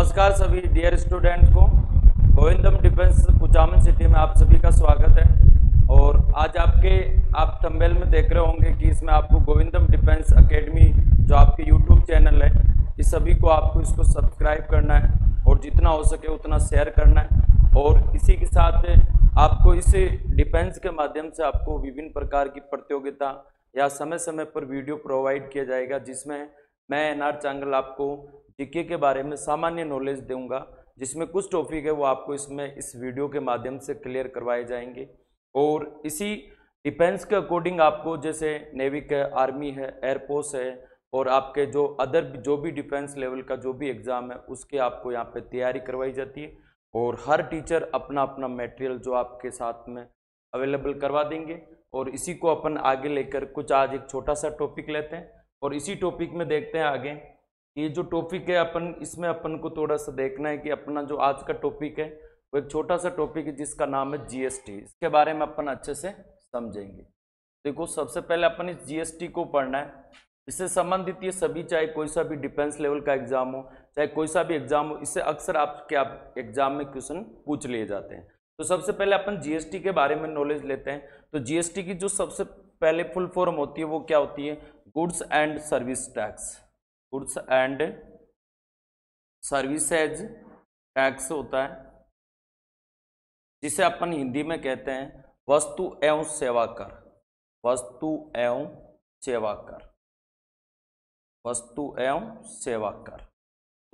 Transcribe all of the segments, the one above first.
नमस्कार सभी dear student को। गोविंदम डिफेंस कुचामन सिटी में आप सभी का स्वागत है। और आज आप थंबनेल में देख रहे होंगे कि इसमें आपको गोविंदम डिफेंस एकेडमी जो आपके यूट्यूब चैनल है, इस सभी को आपको इसको सब्सक्राइब करना है और जितना हो सके उतना शेयर करना है। और इसी के साथ आपको इस डिफेंस के माध्यम से आपको विभिन्न प्रकार की प्रतियोगिता या समय समय पर वीडियो प्रोवाइड किया जाएगा, जिसमें मैं एनआर चांगल आपको जीके के बारे में सामान्य नॉलेज दूंगा, जिसमें कुछ टॉपिक है वो आपको इस वीडियो के माध्यम से क्लियर करवाए जाएंगे। और इसी डिफेंस के अकॉर्डिंग आपको जैसे नेवी है, आर्मी है, एयरफोर्स है और आपके जो भी डिफेंस लेवल का जो भी एग्ज़ाम है उसके आपको यहाँ पे तैयारी करवाई जाती है। और हर टीचर अपना अपना मटेरियल जो आपके साथ में अवेलेबल करवा देंगे। और इसी को अपन आगे लेकर कुछ आज एक छोटा सा टॉपिक लेते हैं और इसी टॉपिक में देखते हैं आगे। ये जो टॉपिक है इसमें अपन को थोड़ा सा देखना है कि अपना जो आज का टॉपिक है वो एक छोटा सा टॉपिक है जिसका नाम है जीएसटी। इसके बारे में अपन अच्छे से समझेंगे। देखो, सबसे पहले अपन इस जीएसटी को पढ़ना है। इससे संबंधित ये सभी, चाहे कोई सा भी डिफेंस लेवल का एग्जाम हो, चाहे कोई सा भी एग्जाम हो, इससे अक्सर आपके एग्जाम में क्वेश्चन पूछ लिए जाते हैं। तो सबसे पहले अपन जीएसटी के बारे में नॉलेज लेते हैं। तो जीएसटी की जो सबसे पहले फुल फॉर्म होती है वो क्या होती है? Goods and service tax. Goods and services tax होता है, जिसे अपन हिंदी में कहते हैं वस्तु एवं सेवा कर। वस्तु एवं सेवा कर। वस्तु एवं सेवा कर।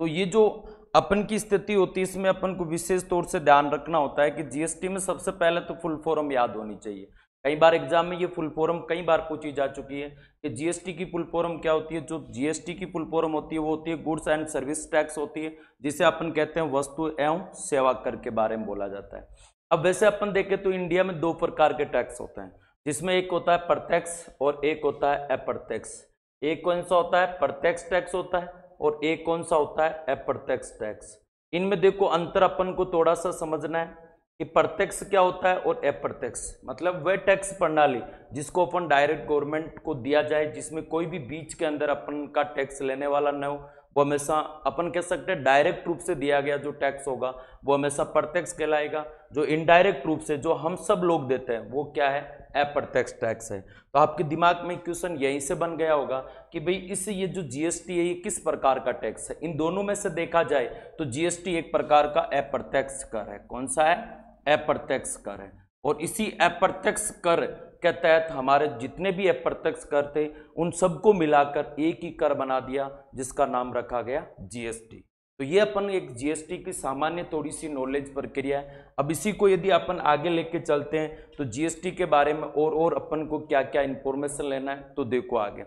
तो ये जो अपन की स्थिति होती है, इसमें अपन को विशेष तौर से ध्यान रखना होता है कि जीएसटी में सबसे पहले तो फुल फॉर्म याद होनी चाहिए। कई बार एग्जाम में ये फुल फॉर्म कई बार पूछी जा चुकी है कि जीएसटी की फुल फॉर्म क्या होती है। जो जीएसटी की फुल फॉर्म होती है वो होती है गुड्स एंड सर्विस टैक्स होती है, जिसे अपन कहते हैं वस्तु एवं सेवा कर के बारे में बोला जाता है। अब वैसे अपन देखें तो इंडिया में दो प्रकार के टैक्स होते हैं, जिसमें एक होता है प्रत्यक्ष और एक होता है अप्रत्यक्ष। एक कौन सा होता है? प्रत्यक्ष टैक्स होता है और एक कौन सा होता है? अप्रत्यक्ष टैक्स। इनमें देखो अंतर अपन को थोड़ा सा समझना है कि प्रत्यक्ष क्या होता है और अप्रत्यक्ष मतलब वह टैक्स प्रणाली जिसको अपन डायरेक्ट गवर्नमेंट को दिया जाए, जिसमें कोई भी बीच के अंदर अपन का टैक्स लेने वाला न हो। वो हमेशा अपन कह सकते हैं डायरेक्ट रूप से दिया गया जो टैक्स होगा वो हमेशा प्रत्यक्ष कहलाएगा। जो इनडायरेक्ट रूप से जो हम सब लोग देते हैं वो क्या है? अप्रत्यक्ष टैक्स है। तो आपके दिमाग में क्वेश्चन यहीं से बन गया होगा कि भाई ये जो जीएसटी है ये किस प्रकार का टैक्स है? इन दोनों में से देखा जाए तो जीएसटी एक प्रकार का अप्रत्यक्ष कर है। कौन सा है? अप्रत्यक्ष कर है। और इसी अप्रत्यक्ष कर के तहत हमारे जितने भी अप्रत्यक्ष कर थे उन सबको मिलाकर एक ही कर बना दिया, जिसका नाम रखा गया जीएसटी। तो ये अपन एक जीएसटी की सामान्य थोड़ी सी नॉलेज प्रक्रिया है। अब इसी को यदि अपन आगे लेके चलते हैं तो जीएसटी के बारे में और अपन को क्या क्या इंफॉर्मेशन लेना है, तो देखो आगे।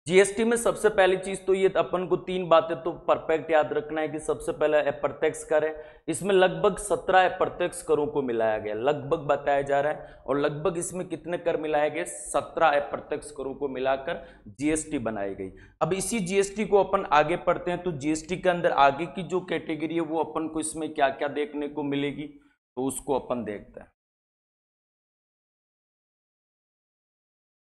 जीएसटी में सबसे पहली चीज तो ये अपन को तीन बातें तो परफेक्ट याद रखना है कि सबसे पहले अप्रत्यक्ष कर है। इसमें लगभग 17 अप्रत्यक्ष करों को मिलाया गया, लगभग बताया जा रहा है। और लगभग इसमें कितने कर मिलाए गए? 17 अप्रत्यक्ष करों को मिलाकर जीएसटी बनाई गई। अब इसी जीएसटी को अपन आगे पढ़ते हैं तो जीएसटी के अंदर आगे की जो कैटेगरी है वो अपन को इसमें क्या क्या देखने को मिलेगी, तो उसको अपन देखते हैं।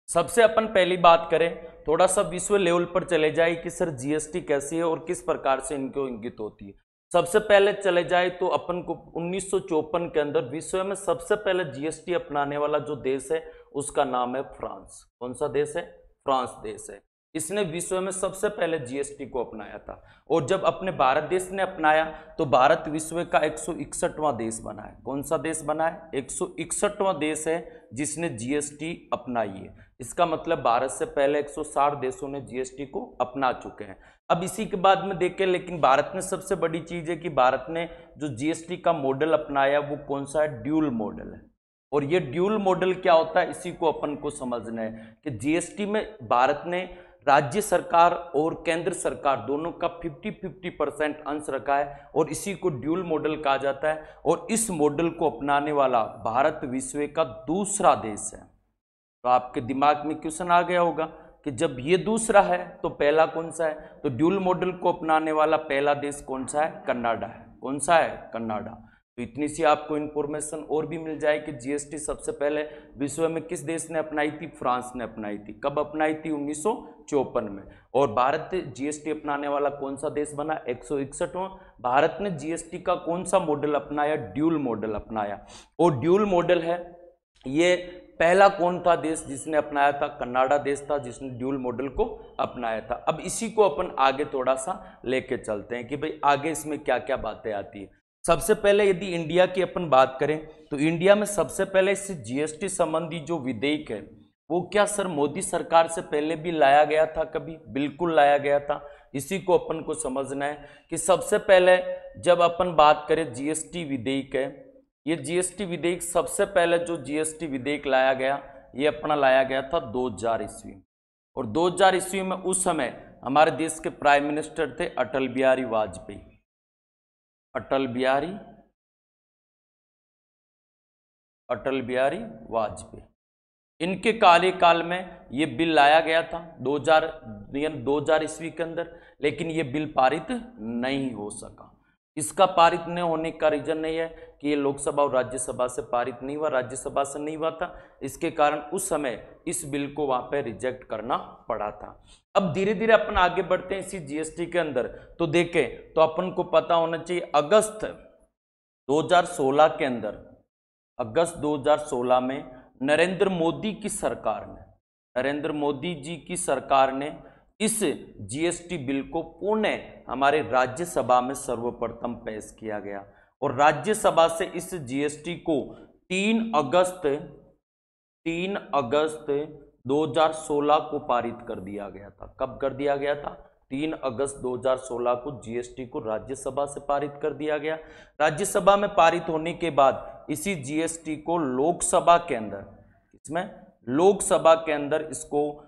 सबसे अपन पहली बात करें, थोड़ा सा विश्व लेवल पर चले जाए कि सर जीएसटी कैसी है और किस प्रकार से इनको इंगित होती है। सबसे पहले चले जाए तो अपन को 1954 के अंदर विश्व में सबसे पहले जीएसटी अपनाने वाला जो देश है उसका नाम है फ्रांस। कौन सा देश है? फ्रांस देश है। इसने विश्व में सबसे पहले जीएसटी को अपनाया था। और जब अपने भारत देश ने अपनाया तो भारत विश्व का 161वां देश बना है। कौन सा देश बना है? 161वां देश है जिसने जीएसटी अपनाई है। इसका मतलब भारत से पहले 160 देशों ने जीएसटी को अपना चुके हैं। अब इसी के बाद में देखें, लेकिन भारत में सबसे बड़ी चीज है कि भारत ने जो जीएसटी का मॉडल अपनाया वो कौन सा है? ड्यूल मॉडल है। और ये ड्यूल मॉडल क्या होता है इसी को अपन को समझना है कि जीएसटी में भारत ने राज्य सरकार और केंद्र सरकार दोनों का 50-50% अंश रखा है और इसी को ड्यूल मॉडल कहा जाता है। और इस मॉडल को अपनाने वाला भारत विश्व का दूसरा देश है। तो आपके दिमाग में क्वेश्चन आ गया होगा कि जब ये दूसरा है तो पहला कौन सा है? तो ड्यूल मॉडल को अपनाने वाला पहला देश कौन सा है? कनाडा है। कौन सा है? कनाडा। तो इतनी सी आपको इंफॉर्मेशन और भी मिल जाए कि जीएसटी सबसे पहले विश्व में किस देश ने अपनाई थी, फ्रांस ने अपनाई थी। कब अपनाई थी, 1954 में। और भारत जीएसटी अपनाने वाला कौन सा देश बना, 161वां। भारत ने जीएसटी का कौन सा मॉडल अपनाया, ड्यूल मॉडल अपनाया। और ड्यूल मॉडल है ये पहला कौन था देश जिसने अपनाया था, कनाडा देश था जिसने ड्यूल मॉडल को अपनाया था। अब इसी को अपन आगे थोड़ा सा लेके चलते हैं कि भाई आगे इसमें क्या क्या बातें आती है। सबसे पहले यदि इंडिया की अपन बात करें तो इंडिया में सबसे पहले इस जीएसटी संबंधी जो विधेयक है वो क्या सर मोदी सरकार से पहले भी लाया गया था कभी, बिल्कुल लाया गया था। इसी को अपन को समझना है कि सबसे पहले जब अपन बात करें जीएसटी विधेयक है, ये जीएसटी विधेयक सबसे पहले जो जीएसटी विधेयक लाया गया ये अपना लाया गया था 2000 ईस्वी। और 2000 ईस्वी में उस समय हमारे देश के प्राइम मिनिस्टर थे अटल बिहारी वाजपेयी। अटल बिहारी वाजपेयी, इनके कार्यकाल में ये बिल लाया गया था 2000 ईस्वी के अंदर, लेकिन ये बिल पारित नहीं हो सका। इसका पारित नहीं होने का रीजन नहीं है कि ये लोकसभा और राज्यसभा से पारित नहीं हुआ, राज्यसभा से नहीं हुआ था, इसके कारण उस समय इस बिल को वहां पे रिजेक्ट करना पड़ा था। अब धीरे धीरे अपन आगे बढ़ते हैं इसी जीएसटी के अंदर। तो देखें तो अपन को पता होना चाहिए अगस्त 2016 के अंदर, अगस्त 2016 में नरेंद्र मोदी जी की सरकार ने इस जीएसटी बिल को पुणे हमारे राज्यसभा में सर्वप्रथम पेश किया गया। और राज्यसभा से इस जीएसटी को 3 अगस्त 2016 को पारित कर दिया गया था। कब कर दिया गया था, 3 अगस्त 2016 को जीएसटी को राज्यसभा से पारित कर दिया गया। राज्यसभा में पारित होने के बाद इसी जीएसटी को लोकसभा के अंदर, इसमें लोकसभा के अंदर इसको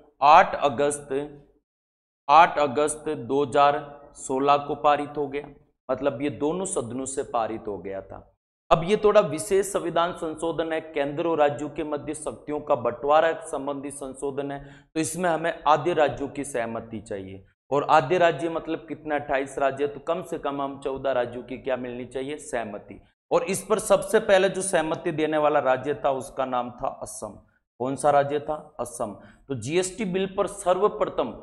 8 अगस्त 2016 को पारित हो गया। मतलब ये दोनों सदनों से पारित हो गया था। अब ये थोड़ा विशेष संविधान संशोधन है, केंद्र और राज्यों के मध्य शक्तियों का बंटवारा संबंधी संशोधन है। तो इसमें हमें आधे राज्यों की सहमति चाहिए, और आधे राज्य मतलब कितना, 28 राज्य, तो कम से कम हम 14 राज्यों की क्या मिलनी चाहिए, सहमति। और इस पर सबसे पहले जो सहमति देने वाला राज्य था उसका नाम था असम। कौन सा राज्य था, असम। तो जीएसटी बिल पर सर्वप्रथम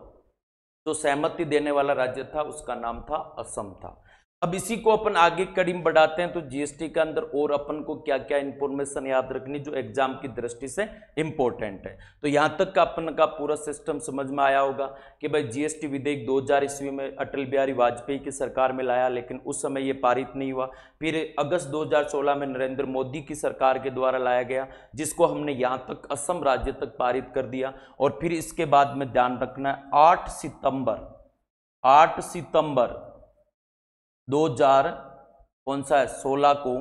जो सहमति देने वाला राज्य था उसका नाम था असम था। अब इसी को अपन आगे कड़ी में बढ़ाते हैं। तो जीएसटी के अंदर और अपन को क्या क्या इंफॉर्मेशन याद रखनी जो एग्जाम की दृष्टि से इंपॉर्टेंट है। तो यहां तक का अपन का पूरा सिस्टम समझ में आया होगा कि भाई जीएसटी विधेयक 2000 ईस्वी में अटल बिहारी वाजपेयी की सरकार में लाया, लेकिन उस समय ये पारित नहीं हुआ। फिर अगस्त 2016 में नरेंद्र मोदी की सरकार के द्वारा लाया गया, जिसको हमने यहाँ तक असम राज्य तक पारित कर दिया। और फिर इसके बाद में ध्यान रखना है 8 सितंबर 2016 को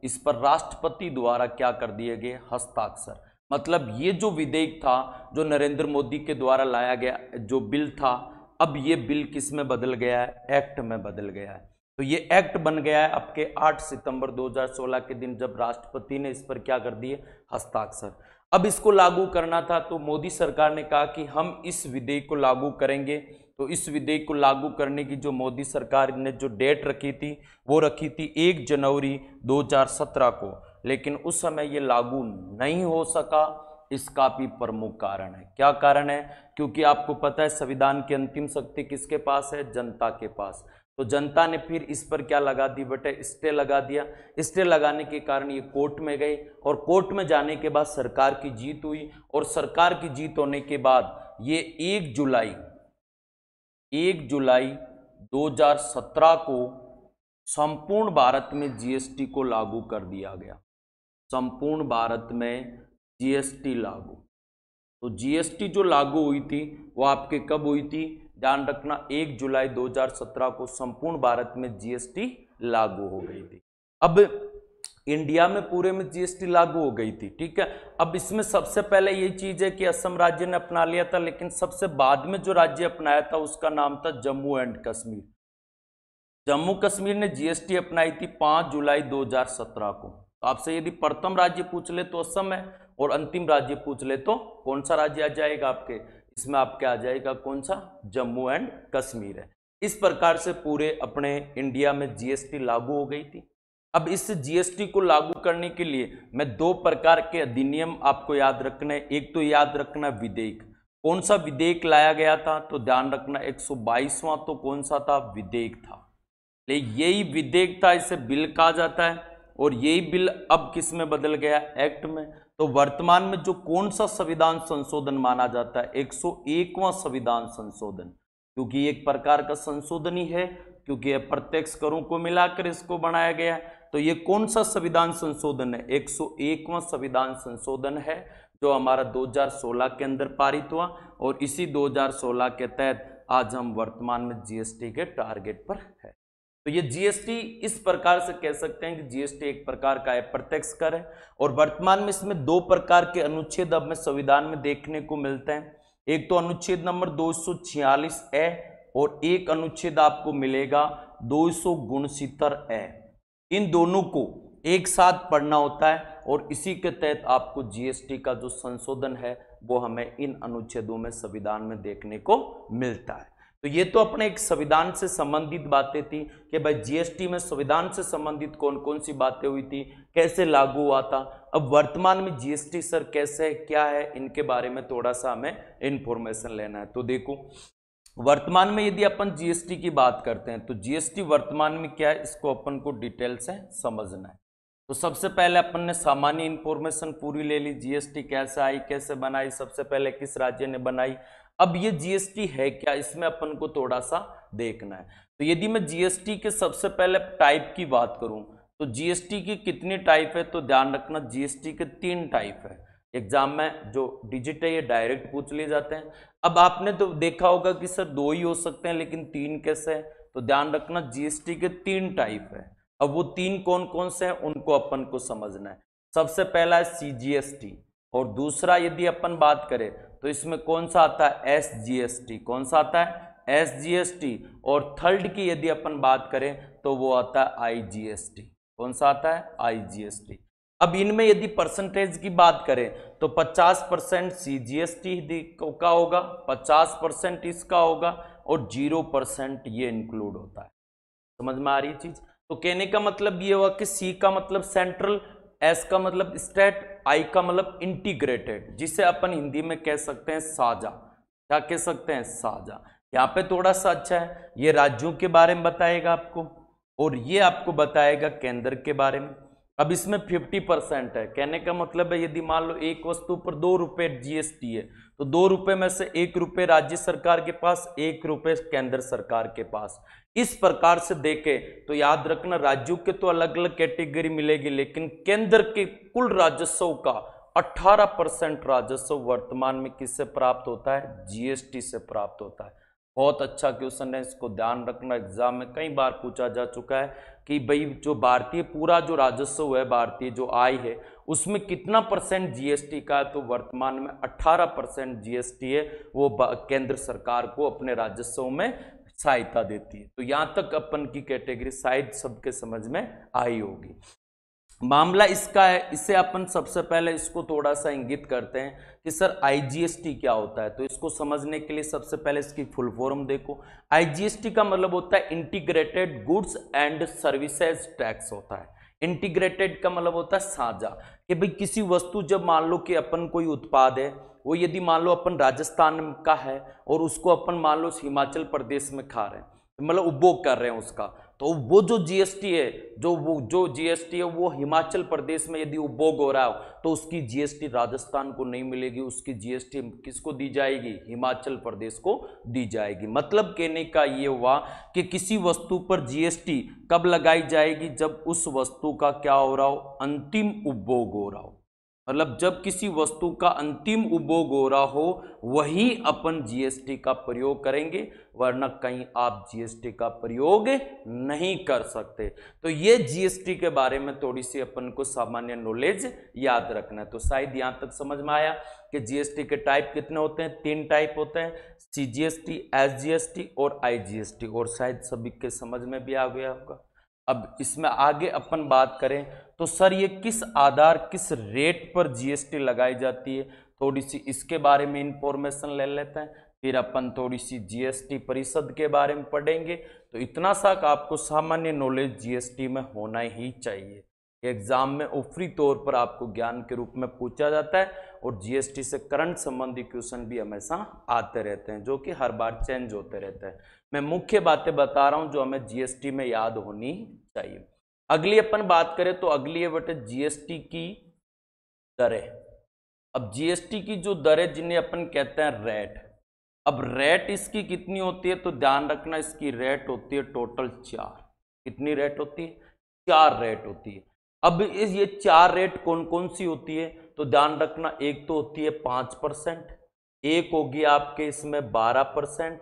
इस पर राष्ट्रपति द्वारा क्या कर दिए गए, हस्ताक्षर। मतलब ये जो विधेयक था जो नरेंद्र मोदी के द्वारा लाया गया जो बिल था, अब ये बिल किस में बदल गया है, एक्ट में बदल गया है। तो ये एक्ट बन गया है आपके 8 सितंबर 2016 के दिन, जब राष्ट्रपति ने इस पर क्या कर दिए, हस्ताक्षर। अब इसको लागू करना था, तो मोदी सरकार ने कहा कि हम इस विधेयक को लागू करेंगे। तो इस विधेयक को लागू करने की जो मोदी सरकार ने जो डेट रखी थी वो रखी थी 1 जनवरी 2017 को, लेकिन उस समय ये लागू नहीं हो सका। इसका भी प्रमुख कारण है, क्या कारण है, क्योंकि आपको पता है संविधान की अंतिम शक्ति किसके पास है, जनता के पास। तो जनता ने फिर इस पर क्या लगा दी बेटे, स्टे लगा दिया। स्टे लगाने के कारण ये कोर्ट में गए, और कोर्ट में जाने के बाद सरकार की जीत हुई, और सरकार की जीत होने के बाद ये 1 जुलाई 2017 को संपूर्ण भारत में जीएसटी को लागू कर दिया गया। संपूर्ण भारत में जीएसटी लागू। तो जीएसटी जो लागू हुई थी वो आपके कब हुई थी, ध्यान रखना 1 जुलाई 2017 को संपूर्ण भारत में जीएसटी लागू हो गई थी। अब इंडिया में पूरे में जीएसटी लागू हो गई थी, ठीक है। अब इसमें सबसे पहले ये चीज है कि असम राज्य ने अपना लिया था, लेकिन सबसे बाद में जो राज्य अपनाया था उसका नाम था जम्मू एंड कश्मीर। जम्मू कश्मीर ने जीएसटी अपनाई थी 5 जुलाई 2017 को। तो आपसे यदि प्रथम राज्य पूछ ले तो असम है, और अंतिम राज्य पूछ ले तो कौन सा राज्य आ जाएगा आपके, इसमें आपके आ जाएगा कौन सा, जम्मू एंड कश्मीर है। इस प्रकार से पूरे अपने इंडिया में जीएसटी लागू हो गई थी। अब इस जीएसटी को लागू करने के लिए मैं दो प्रकार के अधिनियम आपको याद रखना है। एक तो याद रखना विधेयक, कौन सा विधेयक लाया गया था, तो ध्यान रखना 122वां तो कौन सा था, विधेयक था। लेकिन यही विधेयक था, इसे बिल कहा जाता है, और यही बिल अब किस में बदल गया, एक्ट में। तो वर्तमान में जो कौन सा संविधान संशोधन माना जाता है, 101वां संविधान संशोधन, क्योंकि एक प्रकार का संशोधन ही है, क्योंकि यह प्रत्यक्ष करों को मिलाकर इसको बनाया गया है। तो ये कौन सा संविधान संशोधन है, 101वां संविधान संशोधन है, जो हमारा 2016 के अंदर पारित हुआ, और इसी 2016 के तहत आज हम वर्तमान में जीएसटी के टारगेट पर है। तो ये जीएसटी इस प्रकार से कह सकते हैं कि जीएसटी एक प्रकार का प्रत्यक्ष कर है, और वर्तमान में इसमें दो प्रकार के अनुच्छेद अब में संविधान में देखने को मिलते हैं। एक तो अनुच्छेद नंबर 246 ए, और एक अनुच्छेद आपको मिलेगा 269 ए। इन दोनों को एक साथ पढ़ना होता है, और इसी के तहत आपको जीएसटी का जो संशोधन है वो हमें इन अनुच्छेदों में संविधान में देखने को मिलता है। तो ये तो अपने एक संविधान से संबंधित बातें थी कि भाई जीएसटी में संविधान से संबंधित कौन कौन सी बातें हुई थी, कैसे लागू हुआ था। अब वर्तमान में जीएसटी सर कैसे है, क्या है, इनके बारे में थोड़ा सा हमें इंफॉर्मेशन लेना है। तो देखो, वर्तमान में यदि अपन जीएसटी की बात करते हैं तो जीएसटी वर्तमान में क्या है, इसको अपन को डिटेल से समझना है। तो सबसे पहले अपन ने सामान्य इंफॉर्मेशन पूरी ले ली, जीएसटी कैसे आई, कैसे बनाई, सबसे पहले किस राज्य ने बनाई। अब ये जीएसटी है क्या, इसमें अपन को थोड़ा सा देखना है। तो यदि मैं जीएसटी के सबसे पहले टाइप की बात करूं तो जीएसटी की कितनी टाइप है, तो ध्यान रखना जीएसटी के 3 टाइप है। एग्जाम में जो डिजिट है ये डायरेक्ट पूछ लिए जाते हैं। अब आपने तो देखा होगा कि सर 2 ही हो सकते हैं, लेकिन 3 कैसे है, तो ध्यान रखना जीएसटी के 3 टाइप है। अब वो 3 कौन कौन से हैं उनको अपन को समझना है। सबसे पहला है सीजीएसटी, और दूसरा यदि अपन बात करें तो इसमें कौन सा आता है, एसजीएसटी। कौन सा आता है, एसजीएसटी। और थर्ड की यदि अपन बात करें तो वो आता है आईजीएसटी। कौन सा आता है, आईजीएसटी। अब इनमें यदि परसेंटेज की बात करें तो 50% सीजीएसटी का होगा, 50% इसका होगा, और 0% ये इंक्लूड होता है। समझ में आ रही चीज। तो कहने का मतलब ये हुआ कि सी का मतलब सेंट्रल, एस का मतलब स्टेट, आई का मतलब इंटीग्रेटेड, जिसे अपन हिंदी में कह सकते हैं साझा। क्या कह सकते हैं, साझा। यहाँ पे थोड़ा सा अच्छा है, ये राज्यों के बारे में बताएगा आपको, और ये आपको बताएगा केंद्र के बारे में। अब इसमें 50% है, कहने का मतलब है यदि मान लो एक वस्तु पर 2 रुपये जीएसटी है, तो 2 रुपये में से 1 रुपये राज्य सरकार के पास, 1 रुपये केंद्र सरकार के पास। इस प्रकार से देखे तो याद रखना राज्यों के तो अलग अलग कैटेगरी मिलेगी, लेकिन केंद्र के कुल राजस्व का 18% राजस्व वर्तमान में किससे प्राप्त होता है, जीएसटी से प्राप्त होता है। बहुत अच्छा क्वेश्चन है, इसको ध्यान रखना, एग्जाम में कई बार पूछा जा चुका है कि भाई जो भारतीय पूरा जो राजस्व है, भारतीय जो आय है, उसमें कितना % जीएसटी का है, तो वर्तमान में 18% जीएसटी है, वो केंद्र सरकार को अपने राजस्व में सहायता देती है। तो यहां तक अपन की कैटेगरी शायद सबके समझ में आई होगी। मामला इसका है, इसे अपन सबसे पहले इसको थोड़ा सा इंगित करते हैं कि सर आईजीएसटी क्या होता है। तो इसको समझने के लिए सबसे पहले इसकी फुल फॉर्म देखो। आईजीएसटी का मतलब होता है integrated goods and services tax होता है। इंटीग्रेटेड का मतलब होता है साझा, कि भाई किसी वस्तु, जब मान लो कि अपन कोई उत्पाद है, वो यदि मान लो अपन राजस्थान का है और उसको अपन मान लो हिमाचल प्रदेश में खा रहे हैं, मतलब उपभोग कर रहे हैं उसका, तो वो जो जीएसटी है, जो जीएसटी है वो हिमाचल प्रदेश में यदि उपभोग हो रहा हो तो उसकी जीएसटी राजस्थान को नहीं मिलेगी, उसकी जीएसटी किसको दी जाएगी, हिमाचल प्रदेश को दी जाएगी। मतलब कहने का ये हुआ कि किसी वस्तु पर जीएसटी कब लगाई जाएगी, जब उस वस्तु का क्या हो रहा हो, अंतिम उपभोग हो रहा हो। मतलब जब किसी वस्तु का अंतिम उपभोग हो रहा हो वही अपन जीएसटी का प्रयोग करेंगे, वरना कहीं आप जीएसटी का प्रयोग नहीं कर सकते। तो ये जीएसटी के बारे में थोड़ी सी अपन को सामान्य नॉलेज याद रखना है। तो शायद यहाँ तक समझ में आया कि जीएसटी के टाइप कितने होते हैं, 3 टाइप होते हैं, सीजीएसटी, एसजीएसटी और आईजीएसटी, और शायद सभी के समझ में भी आ गया होगा। अब इसमें आगे अपन बात करें तो सर ये किस आधार, किस रेट पर जीएसटी लगाई जाती है, थोड़ी सी इसके बारे में इंफॉर्मेशन ले लेते हैं। फिर अपन थोड़ी सी जीएसटी परिषद के बारे में पढ़ेंगे, तो इतना सा आपको सामान्य नॉलेज जीएसटी में होना ही चाहिए। एग्जाम में ऊपरी तौर पर आपको ज्ञान के रूप में पूछा जाता है और जीएसटी से करंट संबंधी क्वेश्चन भी हमेशा आते रहते हैं जो कि हर बार चेंज होते रहते हैं। मैं मुख्य बातें बता रहा हूं जो हमें जीएसटी में याद होनी चाहिए। अगली अपन बात करें तो अगली है बेटे जीएसटी की दरें। अब जीएसटी की जो दरें जिन्हें अपन कहते हैं रेट, अब रेट इसकी कितनी होती है तो ध्यान रखना इसकी रेट होती है टोटल 4। कितनी रेट होती है? 4 रेट होती है। अब ये 4 रेट कौन कौन सी होती है तो ध्यान रखना, एक तो होती है 5%, एक होगी आपके इसमें 12%,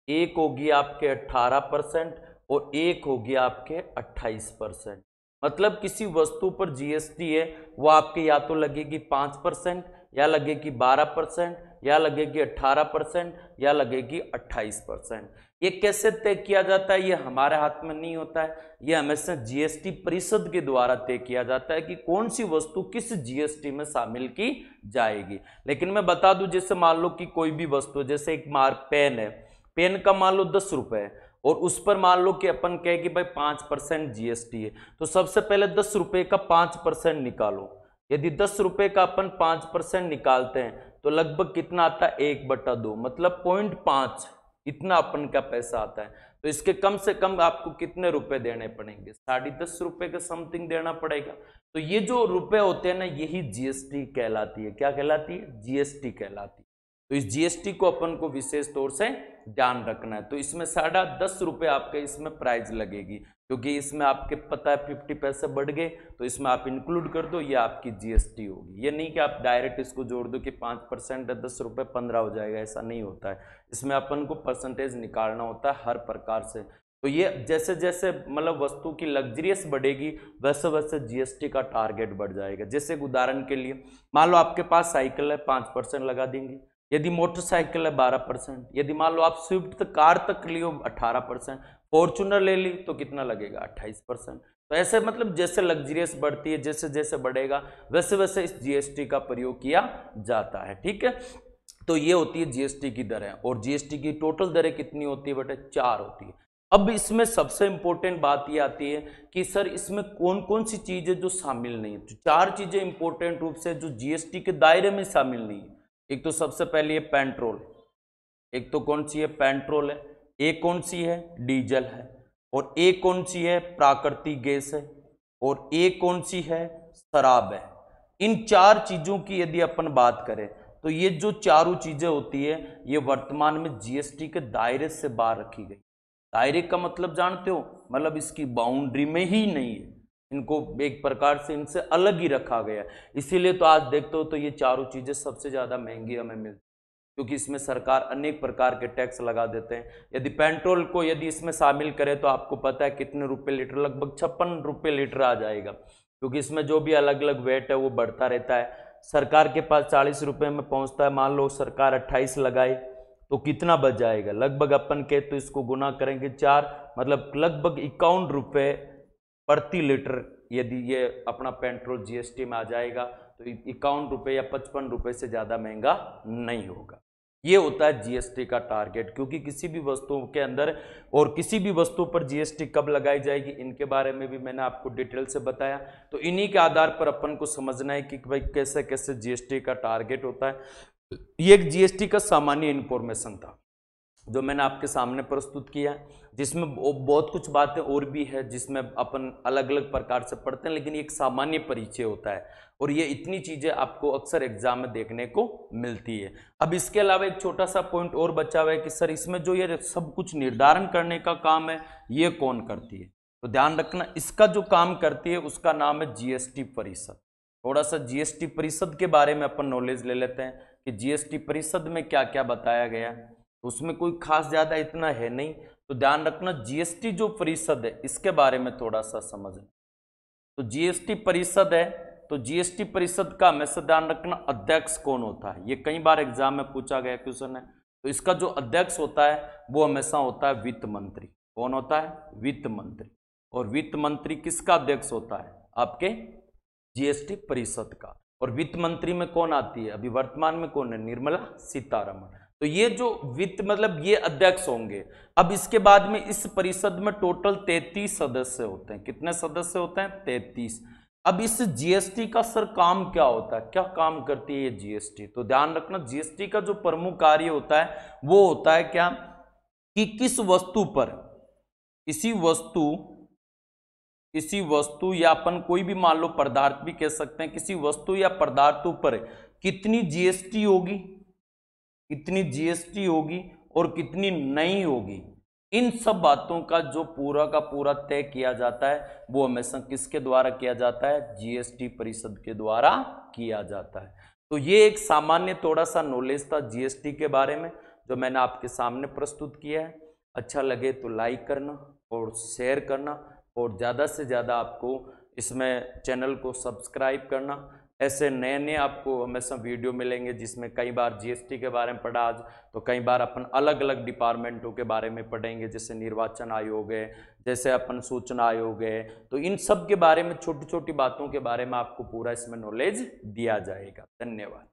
एक होगी आपके 18% और एक होगी आपके 28%। मतलब किसी वस्तु पर जीएसटी है वो आपके या तो लगेगी 5% या लगेगी 12% या लगेगी 18% या लगेगी 28%। ये कैसे तय किया जाता है? ये हमारे हाथ में नहीं होता है, ये हमेशा जीएसटी परिषद के द्वारा तय किया जाता है कि कौन सी वस्तु किस जीएसटी में शामिल की जाएगी। लेकिन मैं बता दूं, जैसे मान लो कि कोई भी वस्तु, जैसे एक मार्क पेन है, पेन का मान लो 10 रुपए है और उस पर मान लो कि अपन कहे कि भाई 5% जीएसटी है, तो सबसे पहले 10 रुपए का 5% निकालो। यदि 10 रुपए का अपन 5% निकालते हैं तो लगभग कितना आता है? 1/2, मतलब 0.5 इतना अपन का पैसा आता है। तो इसके कम से कम आपको कितने रुपए देने पड़ेंगे? 10.5 रुपए का समथिंग देना पड़ेगा। तो ये जो रुपए होते हैं ना, यही जीएसटी कहलाती है। क्या कहलाती है? जीएसटी कहलाती है। तो इस जीएसटी को अपन को विशेष तौर से ध्यान रखना है। तो इसमें 10.5 रुपए आपके इसमें प्राइस लगेगी, क्योंकि इसमें आपके पता है 50 पैसे बढ़ गए तो इसमें आप इंक्लूड कर दो, ये आपकी जीएसटी होगी। ये नहीं कि आप डायरेक्ट इसको जोड़ दो कि 5% 10 रुपए 15 हो जाएगा, ऐसा नहीं होता है। इसमें अपन को परसेंटेज निकालना होता है हर प्रकार से। तो ये जैसे जैसे मतलब वस्तु की लग्जरियस बढ़ेगी वैसे वैसे जीएसटी का टारगेट बढ़ जाएगा। जैसे उदाहरण के लिए मान लो आपके पास साइकिल है, 5% लगा देंगे। यदि मोटरसाइकिल है 12%, यदि मान लो आप स्विफ्ट कार तक लियो 18%, फॉर्चूनर ले ली तो कितना लगेगा? 28%। तो ऐसे मतलब जैसे लग्जरियस बढ़ती है, जैसे जैसे बढ़ेगा वैसे वैसे इस जीएसटी का प्रयोग किया जाता है। ठीक है, तो ये होती है जीएसटी की दरें। और जीएसटी की टोटल दरें कितनी होती है बेटे? 4 होती है। अब इसमें सबसे इंपॉर्टेंट बात ये आती है कि सर इसमें कौन कौन सी चीजें जो शामिल नहीं है। तो 4 चीजें इंपॉर्टेंट रूप से जो जीएसटी के दायरे में शामिल नहीं है। एक तो सबसे पहले है पेट्रोल, एक तो कौन सी है? पेट्रोल है। एक कौन सी है? डीजल है। और एक कौन सी है? प्राकृतिक गैस है। और एक कौन सी है? शराब है। इन 4 चीजों की यदि अपन बात करें तो ये जो चारों चीजें होती है ये वर्तमान में जीएसटी के दायरे से बाहर रखी गई। दायरे का मतलब जानते हो? मतलब इसकी बाउंड्री में ही नहीं है, इनको एक प्रकार से इनसे अलग ही रखा गया है। इसीलिए तो आज देखते हो तो ये चारों चीजें सबसे ज्यादा महंगी हमें मिलती, क्योंकि इसमें सरकार अनेक प्रकार के टैक्स लगा देते हैं। यदि पेट्रोल को यदि इसमें शामिल करें तो आपको पता है कितने रुपए लीटर? लगभग 56 रुपए लीटर आ जाएगा, क्योंकि इसमें जो भी अलग अलग वेट है वो बढ़ता रहता है। सरकार के पास 40 रुपए में पहुंचता है, मान लो सरकार 28 लगाए तो कितना बच जाएगा? लगभग अपन के तो इसको गुना करेंगे 4, मतलब लगभग 51 रुपए प्रति लीटर यदि ये अपना पेट्रोल जीएसटी में आ जाएगा तो 51 रुपए या 55 रुपए से ज्यादा महंगा नहीं होगा। ये होता है जीएसटी का टारगेट, क्योंकि किसी भी वस्तु के अंदर और किसी भी वस्तु पर जीएसटी कब लगाई जाएगी इनके बारे में भी मैंने आपको डिटेल से बताया। तो इन्हीं के आधार पर अपन को समझना है कि भाई कैसे कैसे जीएसटी का टारगेट होता है। ये एक जीएसटी का सामान्य इंफॉर्मेशन था जो मैंने आपके सामने प्रस्तुत किया है, जिसमें बहुत कुछ बातें और भी है जिसमें अपन अलग अलग प्रकार से पढ़ते हैं, लेकिन एक सामान्य परिचय होता है और ये इतनी चीजें आपको अक्सर एग्जाम में देखने को मिलती है। अब इसके अलावा एक छोटा सा पॉइंट और बचा हुआ है कि सर इसमें जो ये सब कुछ निर्धारण करने का काम है ये कौन करती है? तो ध्यान रखना, इसका जो काम करती है उसका नाम है जीएसटी परिषद। थोड़ा सा जीएसटी परिषद के बारे में अपन नॉलेज ले लेते हैं कि जीएसटी परिषद में क्या क्या बताया गया है। उसमें कोई खास ज्यादा इतना है नहीं, तो ध्यान रखना जीएसटी जो परिषद है इसके बारे में थोड़ा सा समझना। तो जीएसटी परिषद है, तो जीएसटी परिषद का हमेशा ध्यान रखना अध्यक्ष कौन होता है, ये कई बार एग्जाम में पूछा गया क्वेश्चन है। तो इसका जो अध्यक्ष होता है वो हमेशा होता है वित्त मंत्री। कौन होता है? वित्त मंत्री। और वित्त मंत्री किसका अध्यक्ष होता है? आपके जीएसटी परिषद का। और वित्त मंत्री में कौन आती है? अभी वर्तमान में कौन है? निर्मला सीतारमण। तो ये जो वित्त मतलब ये अध्यक्ष होंगे। अब इसके बाद में इस परिषद में टोटल 33 सदस्य होते हैं। कितने सदस्य होते हैं? 33। अब इस जीएसटी का सर काम क्या होता है, क्या काम करती है ये जीएसटी? तो ध्यान रखना, जीएसटी का जो प्रमुख कार्य होता है वो होता है क्या कि किस वस्तु पर, किसी वस्तु या अपन कोई भी मान लो पदार्थ भी कह सकते हैं, किसी वस्तु या पदार्थों पर कितनी जीएसटी होगी, कितनी जीएसटी होगी और कितनी नहीं होगी, इन सब बातों का जो पूरा का पूरा तय किया जाता है वो हमेशा किसके द्वारा किया जाता है? जीएसटी परिषद के द्वारा किया जाता है। तो ये एक सामान्य थोड़ा सा नॉलेज था जीएसटी के बारे में जो मैंने आपके सामने प्रस्तुत किया है। अच्छा लगे तो लाइक करना और शेयर करना और ज़्यादा से ज़्यादा आपको इसमें चैनल को सब्सक्राइब करना। ऐसे नए नए आपको हमेशा वीडियो मिलेंगे जिसमें कई बार जीएसटी के बारे में पढ़ा आज, तो कई बार अपन अलग अलग डिपार्टमेंटों के बारे में पढ़ेंगे, जैसे निर्वाचन आयोग है, जैसे अपन सूचना आयोग है। तो इन सब के बारे में छोटी छोटी बातों के बारे में आपको पूरा इसमें नॉलेज दिया जाएगा। धन्यवाद।